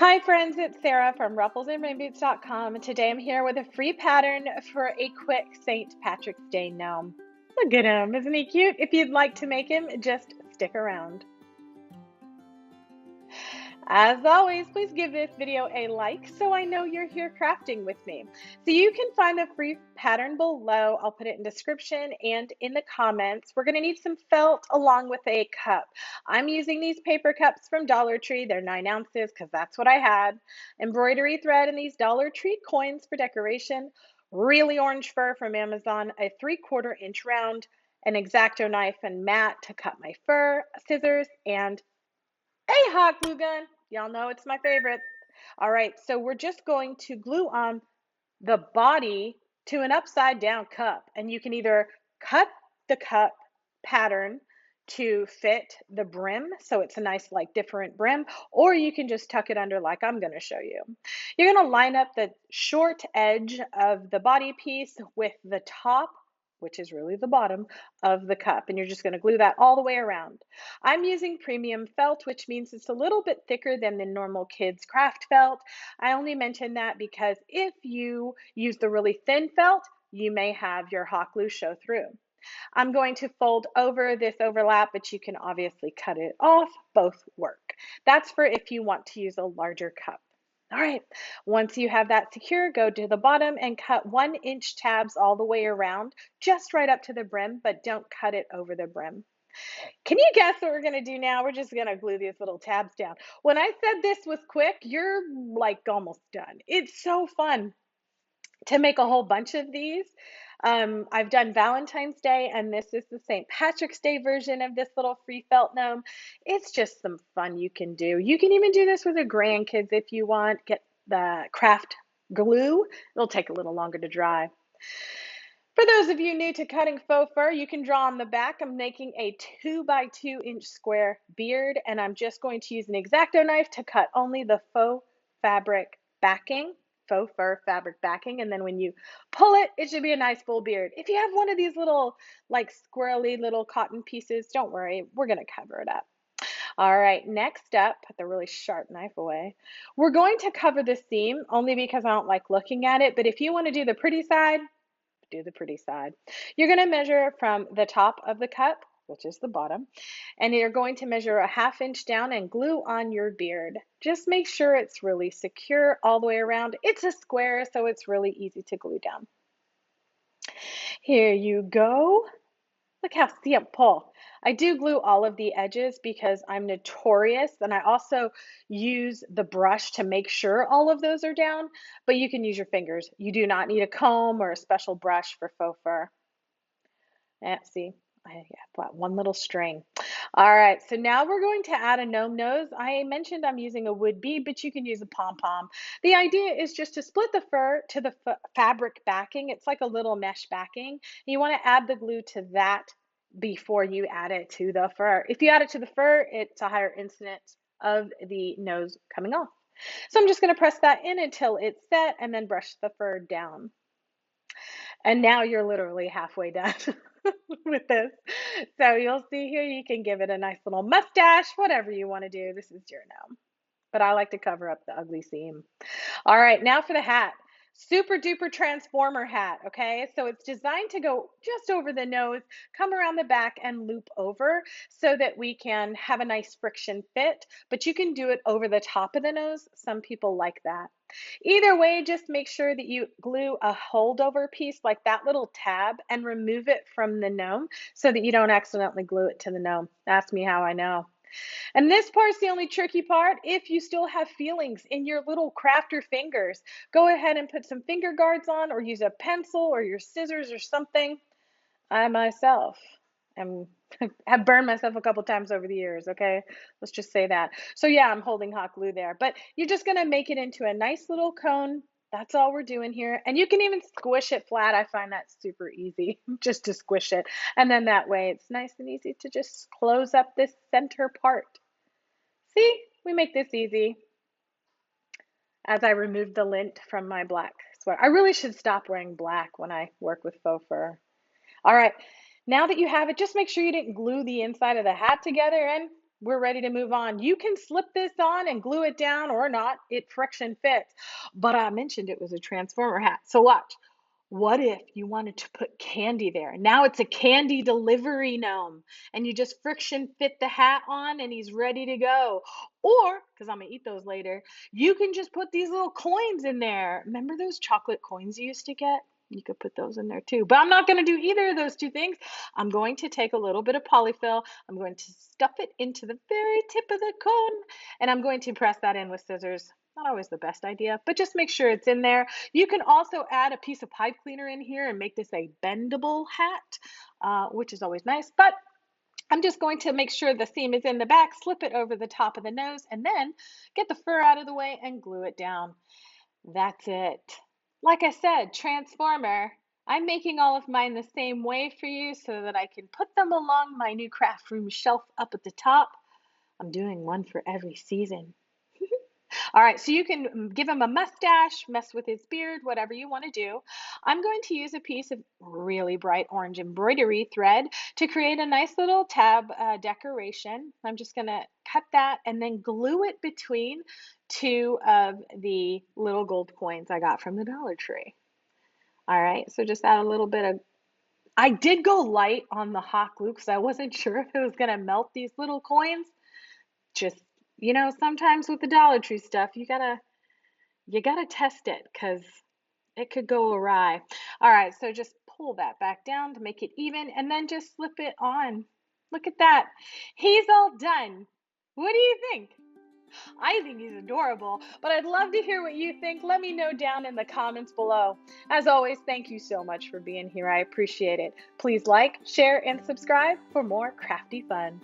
Hi friends, it's Sarah from rufflesandrainboots.com, and today I'm here with a free pattern for a quick St. Patrick's Day gnome. Look at him, isn't he cute? If you'd like to make him, just stick around. As always, please give this video a like so I know you're here crafting with me. So you can find the free pattern below. I'll put it in description and in the comments. We're going to need some felt along with a cup. I'm using these paper cups from Dollar Tree. They're 9 ounces because that's what I had. Embroidery thread and these Dollar Tree coins for decoration. Really orange fur from Amazon, a 3/4 inch round, an X-Acto knife and mat to cut my fur, scissors, and a hot glue gun. Y'all know it's my favorite. All right, so we're just going to glue on the body to an upside down cup. And you can either cut the cup pattern to fit the brim, so it's a nice like different brim, or you can just tuck it under like I'm going to show you. You're going to line up the short edge of the body piece with the top, which is really the bottom of the cup, and you're just going to glue that all the way around. I'm using premium felt, which means it's a little bit thicker than the normal kids craft felt. I only mention that because if you use the really thin felt, you may have your hot glue show through. I'm going to fold over this overlap, but you can obviously cut it off. Both work. That's for if you want to use a larger cup. All right, once you have that secure, go to the bottom and cut 1-inch tabs all the way around, just right up to the brim, but don't cut it over the brim. Can you guess what we're gonna do now? We're just gonna glue these little tabs down. When I said this was quick, you're like almost done. It's so fun to make a whole bunch of these. I've done Valentine's Day, and this is the St. Patrick's Day version of this little free felt gnome. It's just some fun you can do. You can even do this with your grandkids if you want. Get the craft glue. It'll take a little longer to dry. For those of you new to cutting faux fur, you can draw on the back. I'm making a 2 by 2 inch square beard, and I'm just going to use an X-Acto knife to cut only the faux fabric backing. Faux fur fabric backing, and then when you pull it, it should be a nice full beard. If you have one of these little like squirrely little cotton pieces, don't worry, we're going to cover it up. All right, next up, put the really sharp knife away. We're going to cover the seam only because I don't like looking at it, but if you want to do the pretty side, do the pretty side. You're going to measure from the top of the cup, which is the bottom, and you're going to measure a 1/2 inch down and glue on your beard. Just make sure it's really secure all the way around. It's a square, so it's really easy to glue down. Here you go. Look how simple. I do glue all of the edges because I'm notorious, and I also use the brush to make sure all of those are down, but you can use your fingers. You do not need a comb or a special brush for faux fur. See, I got one little string. All right, so now we're going to add a gnome nose. I mentioned I'm using a wood bead, but you can use a pom-pom. The idea is just to split the fur to the fabric backing. It's like a little mesh backing. You want to add the glue to that before you add it to the fur. If you add it to the fur, it's a higher incidence of the nose coming off. So I'm just going to press that in until it's set and then brush the fur down. And now you're literally halfway done with this. So you'll see here, you can give it a nice little mustache, whatever you want to do. This is your gnome. But I like to cover up the ugly seam. All right, now for the hat. Super duper transformer hat, okay? So it's designed to go just over the nose, come around the back and loop over so that we can have a nice friction fit, but you can do it over the top of the nose. Some people like that. Either way, just make sure that you glue a holdover piece like that little tab and remove it from the gnome so that you don't accidentally glue it to the gnome. Ask me how I know. And this part's the only tricky part. If you still have feelings in your little crafter fingers, go ahead and put some finger guards on or use a pencil or your scissors or something. I myself have burned myself a couple times over the years, okay? Let's just say that. So yeah, I'm holding hot glue there, but you're just gonna make it into a nice little cone. That's all we're doing here. And you can even squish it flat. I find that super easy, just to squish it. And then that way it's nice and easy to just close up this center part. See, we make this easy. As I remove the lint from my black sweater. I really should stop wearing black when I work with faux fur. All right, now that you have it, just make sure you didn't glue the inside of the hat together, and we're ready to move on. You can slip this on and glue it down or not. It friction fits. But I mentioned it was a transformer hat. So watch. What if you wanted to put candy there? Now it's a candy delivery gnome, and you just friction fit the hat on and he's ready to go. Or, because I'm gonna eat those later, you can just put these little coins in there. Remember those chocolate coins you used to get? You could put those in there too. But I'm not gonna do either of those two things. I'm going to take a little bit of polyfill. I'm going to stuff it into the very tip of the cone, and I'm going to press that in with scissors. Not always the best idea, but just make sure it's in there. You can also add a piece of pipe cleaner in here and make this a bendable hat, which is always nice. But I'm just going to make sure the seam is in the back, slip it over the top of the nose, and then get the fur out of the way and glue it down. That's it. Like I said, transformer. I'm making all of mine the same way for you so that I can put them along my new craft room shelf up at the top. I'm doing one for every season. All right, so you can give him a mustache, mess with his beard, whatever you want to do. I'm going to use a piece of really bright orange embroidery thread to create a nice little tab decoration. I'm just going to cut that and then glue it between two of the little gold coins I got from the Dollar Tree. All right, so just add a little bit of, I did go light on the hot glue because I wasn't sure if it was going to melt these little coins. Just, sometimes with the Dollar Tree stuff, you gotta test it because it could go awry. All right, so just pull that back down to make it even and then just slip it on. Look at that. He's all done. What do you think? I think he's adorable, but I'd love to hear what you think. Let me know down in the comments below. As always, thank you so much for being here. I appreciate it. Please like, share, and subscribe for more crafty fun.